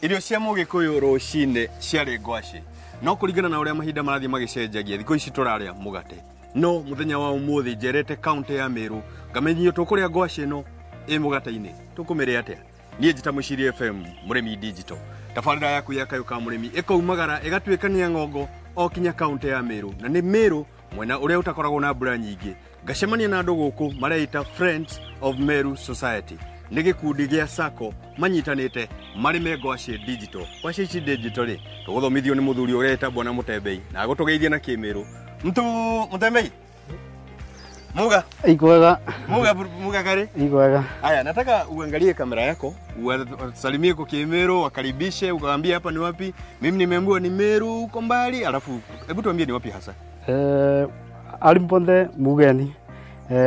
Irio cia Mugikuyu rucine ciarĩ ngwaci. No kũringana na ũrĩa mahinda marathie magicenjagia thikũ ici tũrarĩa mugate. No muthenya wa umuthi njerete kaunti ya Meru ngamenyio tũkũrĩa ngwaci no mugate-inĩ. Tũkũmĩrĩa atĩa? Niĩ njĩta Mũciri FM Mũrĩmi Digital. Tabarĩra yaku ya Kayũ ka Mũrĩmi ĩkoumagara ĩgatuĩkania ng'ongo o kinya kaunti ya Meru. Na nĩ Meru mwena ũrĩa ũtakoragwo na mbura nyingĩ. Ngacemania na andũ gũkũ mareita Friends of Meru Society. Nĩ gĩkundi gĩa SACCO manyitanĩte marĩme ngwaci digital. Ngwaci ici digital rĩ tũgũthomithio nĩ mũthuri ũrĩa etagwo na Mũtembei na agũtũgeithia na kĩmĩrũ. Mũtembei. Muga. Ikwega. Muga kare. Ikwega. Haya, nataka uangalie kamera yako, usalimie kwa Kimeru, wakaribishe, ukaambie hapa ni wapi. Mimi nimeambiwa ni Meru uko mbali, alafu hebu tuambie ni wapi hasa. Alimponde mugeni.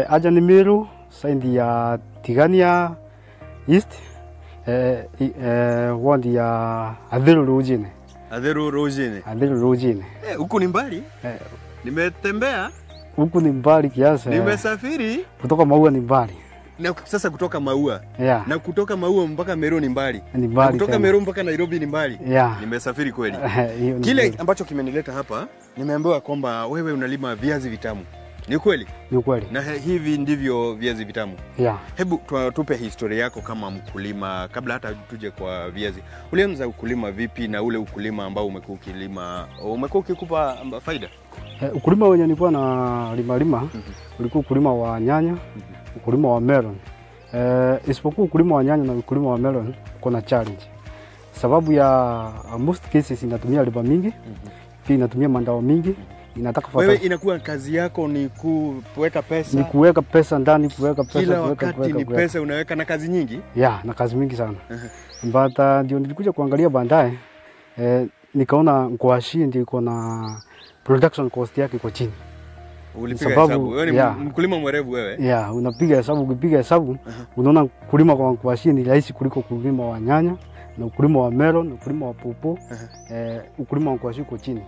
Aja ni Meru, saindi ya Tigania East. Wandi ya Adhiru Rujine. Adhiru Rujine. Adhiru Rujine. Huko ni mbali? Nimetembea. Huku ni mbali kiasi. Nimesafiri. Kutoka Maua ni mbali. Na sasa kutoka Maua. Yeah. Na kutoka Maua mpaka Meru ni mbali. Ni mbali. Kutoka Meru mpaka Nairobi ni mbali. Yeah. Nimesafiri kweli. Kile ambacho kimenileta hapa, nimeambiwa kwamba wewe unalima viazi vitamu. Ni kweli? Ni kweli. Na hivi ndivyo viazi vitamu. Yeah. Hebu tupe historia yako kama mkulima kabla hata tuje kwa viazi. Ulianza ukulima vipi na ule ukulima ambao umekuwa ukilima umekuwa ukikupa faida? Ukulima wenye nilikuwa na lima ulikuwa ukulima wa nyanya, ukulima wa melon. Isipokuwa ukulima wa nyanya na ukulima wa melon kuna challenge. Sababu ya most cases inatumia riba mingi, pia inatumia mandao mingi. Inataka wewe inakuwa kazi yako ni kuweka pesa. Ni kuweka pesa ndani, kuweka pesa, kila wakati ni pesa unaweka na kazi nyingi? Yeah, na kazi mingi sana. But ndio nilikuja kuangalia baadaye nikaona ngwashi ndio iko na production cost yake iko chini. Ulipiga hesabu. Wewe ni mkulima mwerevu wewe? Yeah, unapiga hesabu, ukipiga hesabu unaona kulima kwa ngwashi ni rahisi kuliko kulima wa nyanya. Na ukulima wa melon, ukulima wa popo, ukulima wa ngwashi uko chini.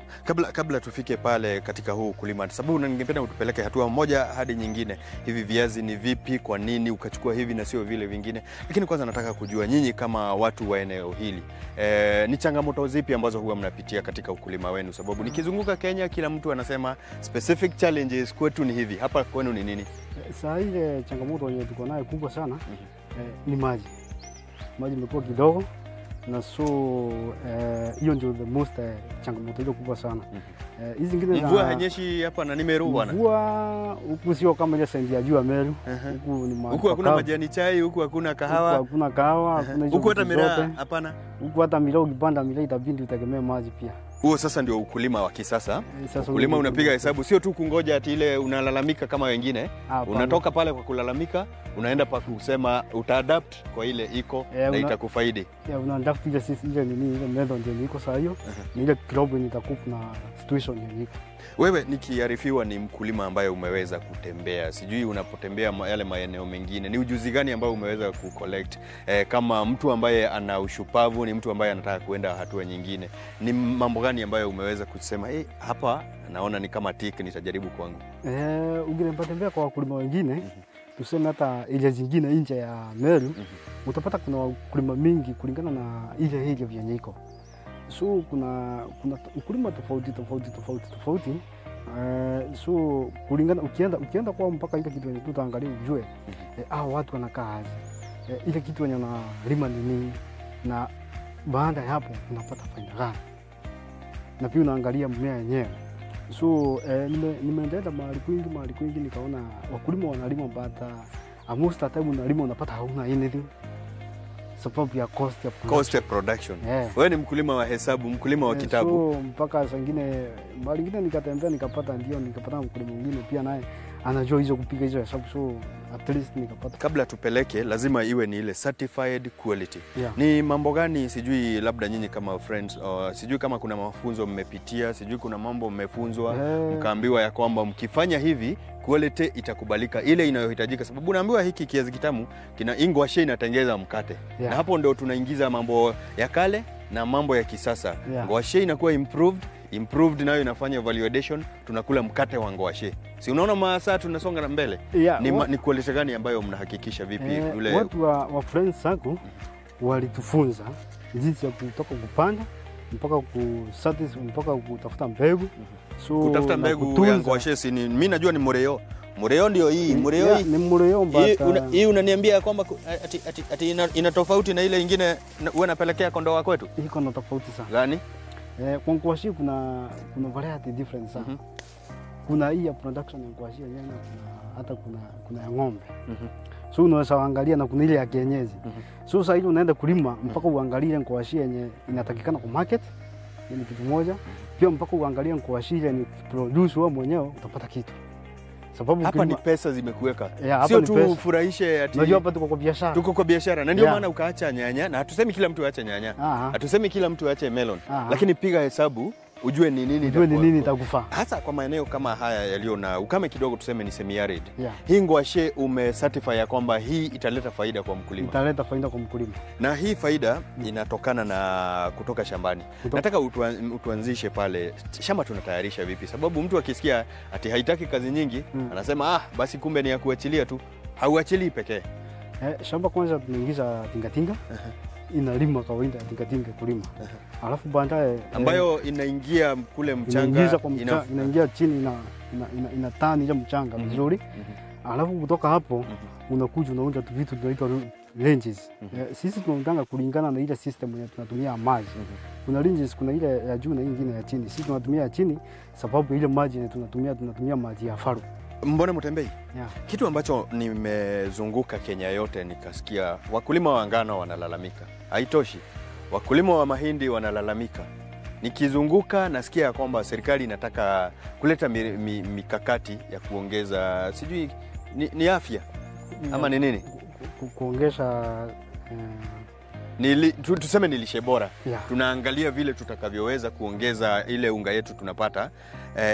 Kabla tufike pale katika huu ukulima, sababu ningependa utupeleke hatua moja hadi nyingine. Hivi viazi ni vipi, kwa nini ukachukua hivi na sio vile vingine? Lakini kwanza nataka kujua nyinyi kama watu wa eneo hili, ni changamoto zipi ambazo huwa mnapitia katika ukulima wenu? Sababu nikizunguka Kenya kila mtu anasema specific challenges kwetu ni hivi. Hapa kwenu ni nini? Saa ile changamoto yenye tuko nayo kubwa sana ni maji. Maji imekuwa kidogo. Na so hiyo ndio the most changamoto ile kubwa sana. Hizi zingine mvua hanyeshi hapa na ni Meru bwana. Mvua huku sio kama ile sendi ya juu ya Meru. Huku ni huku hakuna majani chai, huku hakuna kahawa. Huku hakuna kahawa, hakuna hizo. Huku hata miraa hapana. Huku hata miraa ukipanda miraa itabidi utegemee maji pia. Huo sasa ndio ukulima wa kisasa. Ukulima unapiga hesabu, sio tu kungoja ati ile unalalamika kama wengine. Unatoka pale kwa kulalamika, unaenda pa kusema utaadapt kwa ile iko na itakufaidi. Unaadapt ile sisi ile nini ile method ndio iko sawa hiyo. Ni ile kidogo nitakupa na situation yenyewe. Wewe nikiarifiwa ni mkulima ambaye umeweza kutembea. Sijui unapotembea yale maeneo mengine, ni ujuzi gani ambao umeweza kucollect kama mtu ambaye ana ushupavu, ni mtu ambaye anataka kuenda hatua nyingine. Ni mambo gani ambayo umeweza kusema hapa naona ni kama tick nitajaribu kwangu? Ungenipatembea kwa wakulima wengine, tuseme hata ile zingine nje ya Meru, utapata kuna wakulima mingi kulingana na ile vyenye iko. So kuna ukulima tofauti. So kulingana ukienda kwa mpaka ile kitu yenye tutaangalia ujue watu wanakaa aje. Ile kitu yenye na lima ni nini na baada ya hapo unapata faida gani. Na pia unaangalia mmea yenyewe. So nimeenda mahali kwingi nikaona wakulima wanalima but most of the time unalima unapata hauna anything. Sababu ya cost of production. Wewe ni mkulima wa hesabu, mkulima wa kitabu. So mpaka sangine mali nyingine nikatembea nikapata mkulima mwingine pia naye anajua hizo kupiga hizo hesabu, so at least nikapata. Kabla tupeleke lazima iwe ni ile certified quality. Ni mambo gani sijui labda nyinyi kama friends sijui kama kuna mafunzo mmepitia, sijui kuna mambo mmefunzwa mkaambiwa ya kwamba mkifanya hivi quality itakubalika ile inayohitajika, sababu naambiwa hiki kiazi kitamu kina ngwashi inatengeza mkate. Na hapo ndio tunaingiza mambo ya kale na mambo ya kisasa. Ngwashi inakuwa improved nayo inafanya validation, tunakula mkate wa ngwashi. Si unaona masaa tunasonga na mbele? Ni quality gani ambayo mnahakikisha vipi ule watu wa friends zangu walitufunza jinsi ya kutoka kupanda mpaka mpaka kutafuta mbegu. So kutafuta mbegu ya ngwashe ni mimi najua ni mureo. Mureo ndio hii, mureo hii. Ni mureo mbata. Hii unaniambia kwamba ati ina tofauti na ile nyingine wewe unapelekea kondoo wako wetu? Iko na tofauti sana. Gani? Kwa ngwashe kuna variety different sana. Kuna hii ya production ya ngwashe yenyewe, hata kuna ya ng'ombe. So unaweza angalia na kuna ile ya kienyeji. So sasa hivi unaenda kulima mpaka uangalie ngwashe yenye inatakikana kwa market, ni kitu moja. Pia mpaka uangalie ngwashe yenye produce wewe mwenyewe utapata kitu. Sababu hapa ni pesa zimekuweka. Sio tu ufurahishe ati. Unajua hapa tuko kwa biashara. Tuko kwa biashara. Na ndio maana ukaacha nyanya, na hatusemi kila mtu aache nyanya. Hatusemi kila mtu aache melon. Lakini piga hesabu ujue ni nini itakufaa. Hasa kwa maeneo kama haya yaliyo na ukame kidogo, tuseme ni semi arid. Hii ngwashe umecertify ya kwamba hii italeta faida kwa mkulima. Italeta faida kwa mkulima. Na hii faida inatokana na kutoka shambani. Nataka utuanzishe pale shamba tunatayarisha vipi? Sababu mtu akisikia ati haitaki kazi nyingi, anasema basi kumbe ni ya kuachilia tu. Hauachilii pekee. Shamba kwanza tunaingiza tingatinga. Inalima kawaida tingatinga kulima. Alafu baadaye ambayo inaingia kule mchanga, inaingia chini ina tani ile mchanga vizuri. Alafu kutoka hapo unakuja unaunda vitu vinaitwa ranges. Sisi tunaundanga kulingana na ile system ya tunatumia maji. Kuna ranges, kuna ile ya juu na nyingine ya chini. Sisi tunatumia ya chini sababu ile maji tunatumia maji ya faru. Mbona Mutembei? Kitu ambacho nimezunguka Kenya yote nikasikia wakulima wa ngano wanalalamika. Haitoshi. Wakulima wa mahindi wanalalamika. Nikizunguka nasikia kwamba serikali inataka kuleta mikakati ya kuongeza sijui ni afya ama ni nini? Kuongeza tuseme ni lishe bora. Tunaangalia vile tutakavyoweza kuongeza ile unga yetu tunapata.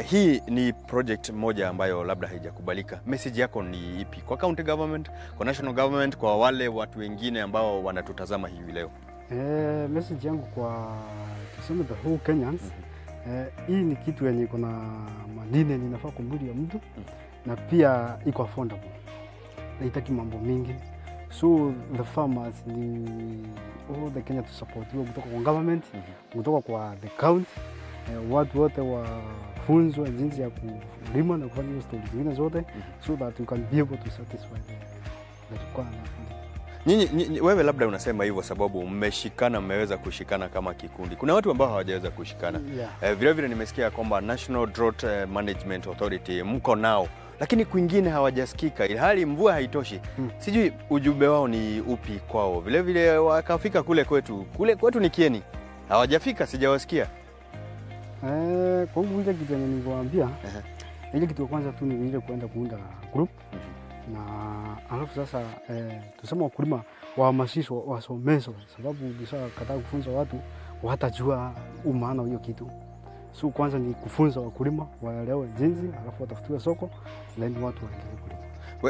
Hii ni project moja ambayo labda haijakubalika. Message yako ni ipi kwa county government, kwa national government, kwa wale watu wengine ambao wanatutazama hivi leo? Message yangu kwa tuseme the whole Kenyans, hii ni kitu yenye iko na madini inafaa kwa mwili ya mtu, na pia iko affordable. Haitaki mambo mingi. So the farmers ni all the Kenya to support kutoka kwa government, kutoka kwa the county, watu wote wafunzwe jinsi ya kulima na kufanya hizo stori zingine zote, so that you can be able to satisfy the requirement. Nyinyi wewe labda unasema hivyo sababu mmeweza kushikana kama kikundi. Kuna watu ambao hawajaweza kushikana. Vile vile nimesikia kwamba National Drought Management Authority mko nao, lakini kwingine hawajasikika, ilhali mvua haitoshi. Sijui ujumbe wao ni upi kwao. Vile vile wakafika kule kwetu ni Kieni. Hawajafika, sijawasikia. Kwa hiyo ile kitu niliwaambia, ile kitu kwanza tu ni ile kwenda kuunda group. Na alafu sasa tuseme wakulima wahamasishwe, wasomeshwe, sababu bisa kataa kufunza watu watajua maana hiyo kitu. So kwanza ni kufunza wakulima waelewe jinsi, alafu watafutiwe soko na watu waendelee kulima.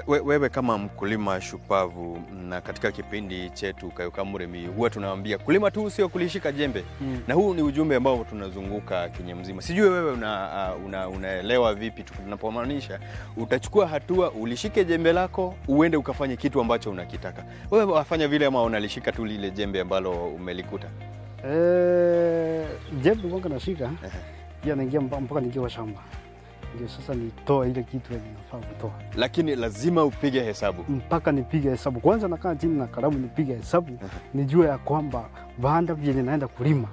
Wewe kama mkulima shupavu, na katika kipindi chetu Kayuka Muremi huwa tunawaambia kulima tu sio kulishika jembe. Na huu ni ujumbe ambao tunazunguka Kenya mzima. Sijui wewe unaelewa vipi tunapomaanisha utachukua hatua, ulishike jembe lako, uende ukafanye kitu ambacho unakitaka. Wewe wafanya vile ama unalishika tu lile jembe ambalo umelikuta? Jembe kwanza nashika. Pia naingia mpaka nikiwa shamba. Ndio sasa nitoa ile kitu yenye nafaa kutoa. Lakini lazima upige hesabu. Mpaka nipige hesabu. Kwanza nakaa chini na kalamu nipige hesabu, nijue ya kwamba baada vile naenda kulima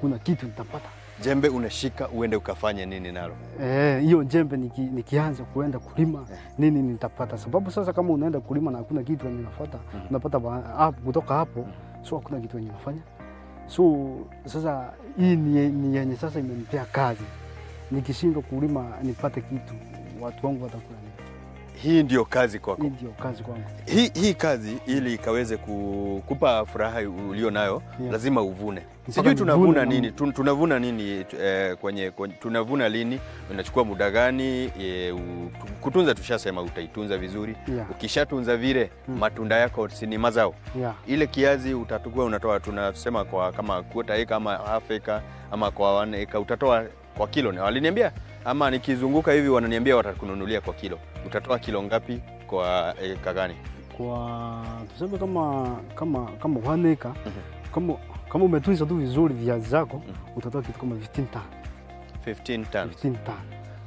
kuna kitu nitapata. Jembe unashika uende ukafanye nini nalo? Hiyo jembe nikianza kuenda kulima nini nitapata. Sababu sasa kama unaenda kulima na hakuna kitu yenye unafuata, unapata hapo kutoka hapo, so hakuna kitu yenye unafanya. So sasa hii ni yenye sasa imenipea kazi. Nikishindwa kulima nipate kitu, watu wangu watakula nini? Hii ndio kazi kwako. Hii ndio kazi kwangu. Hii kazi ili ikaweze kukupa furaha ulio nayo, lazima uvune. Sijui tunavuna nini? Tunavuna nini tunavuna lini? Unachukua muda gani? Kutunza tushasema utaitunza vizuri. Ukishatunza vile matunda yako si ni mazao. Ile kiazi utatukua unatoa, tunasema kwa kama quarter acre ama half acre ama kwa 1 acre utatoa kwa kilo. Waliniambia ama nikizunguka hivi wananiambia watakununulia kwa kilo. Utatoa kilo ngapi kwa eka gani? Kwa tuseme kama 1 acre, kama umetunza tu vizuri viazi zako utatoa kitu kama 15 tons. 15 tons. 15 tons.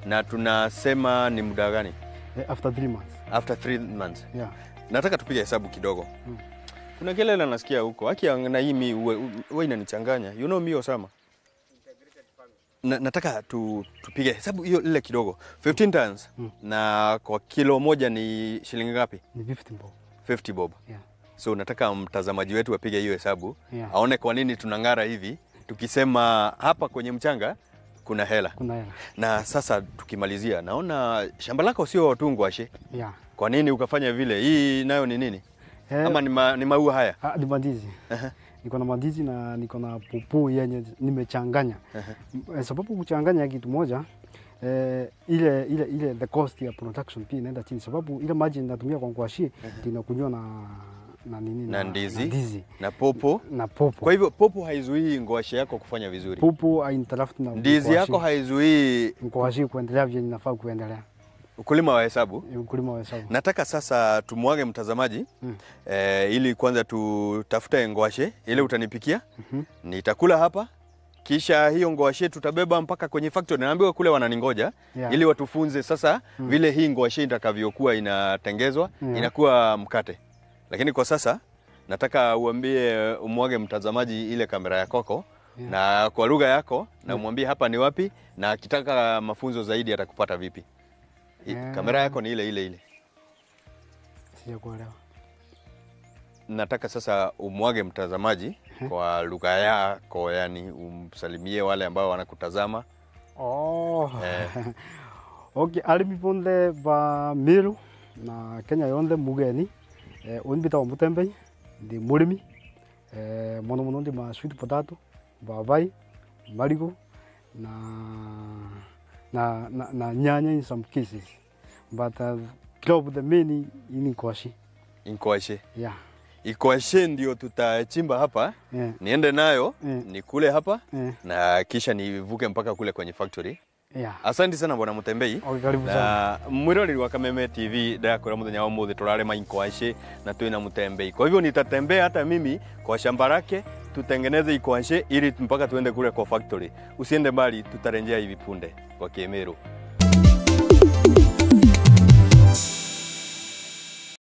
Na tunasema ni muda gani? After 3 months. After 3 months. Yeah. Nataka tupige hesabu kidogo. Kuna kelele nasikia huko. Haki na hii mi wewe inanichanganya. You know me Osama. Nataka tupige hesabu hiyo ile kidogo. 15 tons. Na kwa kilo moja ni shilingi ngapi? Ni 50 bob. 50 bob. Yeah. So nataka mtazamaji wetu apige hiyo hesabu, Yeah. aone kwa nini tunang'ara hivi tukisema hapa kwenye mchanga kuna hela. Kuna hela. Na sasa tukimalizia, naona shamba lako sio tu ngwashe. Yeah. Kwa nini ukafanya vile? Hii nayo ni nini? Ama ni maua haya? Ni mandizi. Niko na mandizi na niko na pupu yenye nimechanganya. Sababu kuchanganya kitu moja ile the cost ya production pia inaenda chini, sababu ile maji ninatumia kwa ngwashi inakunywa na nini na ndizi na popo. Kwa hivyo popo haizuii ngwashi yako kufanya vizuri. Popo hainterrupt na ndizi yako haizuii ngwashi kuendelea vile inafaa kuendelea. Ukulima wa hesabu. Ukulima wa hesabu. Nataka sasa tumwage mtazamaji ili kwanza tutafute ngwashe ile utanipikia. Nitakula hapa. Kisha hiyo ngwashe tutabeba mpaka kwenye factory. Naambiwa kule wananingoja ili watufunze sasa vile hii ngwashe itakavyokuwa inatengezwa, inakuwa mkate. Lakini kwa sasa nataka uambie umwage mtazamaji ile kamera yako na kwa lugha yako na umwambie hapa ni wapi na akitaka mafunzo zaidi atakupata vipi. Kamera yako ni ile. Sijakuelewa. Nataka sasa umwage mtazamaji kwa lugha yako, yani umsalimie wale ambao wanakutazama. Okay, alimi bonde ba Meru na Kenya yonde mugeni. Unbita wa Mutembei ndi murimi. Mono ndi ma sweet potato, babai, marigo na nyanya in some cases. But club the main in Nkwashi. Yeah. Ikwashe ndio tutachimba hapa. Niende nayo nikule hapa na kisha nivuke mpaka kule kwenye factory. Asante sana bwana Mutembei. Na mwirori wa Kameme TV ndakora muthenya wa muthi turare mainkwashe na twina Mutembei. Kwa hivyo nitatembea hata mimi kwa shamba lake tutengeneze ikwashe ili mpaka tuende kule kwa factory. Usiende mbali, tutarejea hivi punde kwa Kemeru.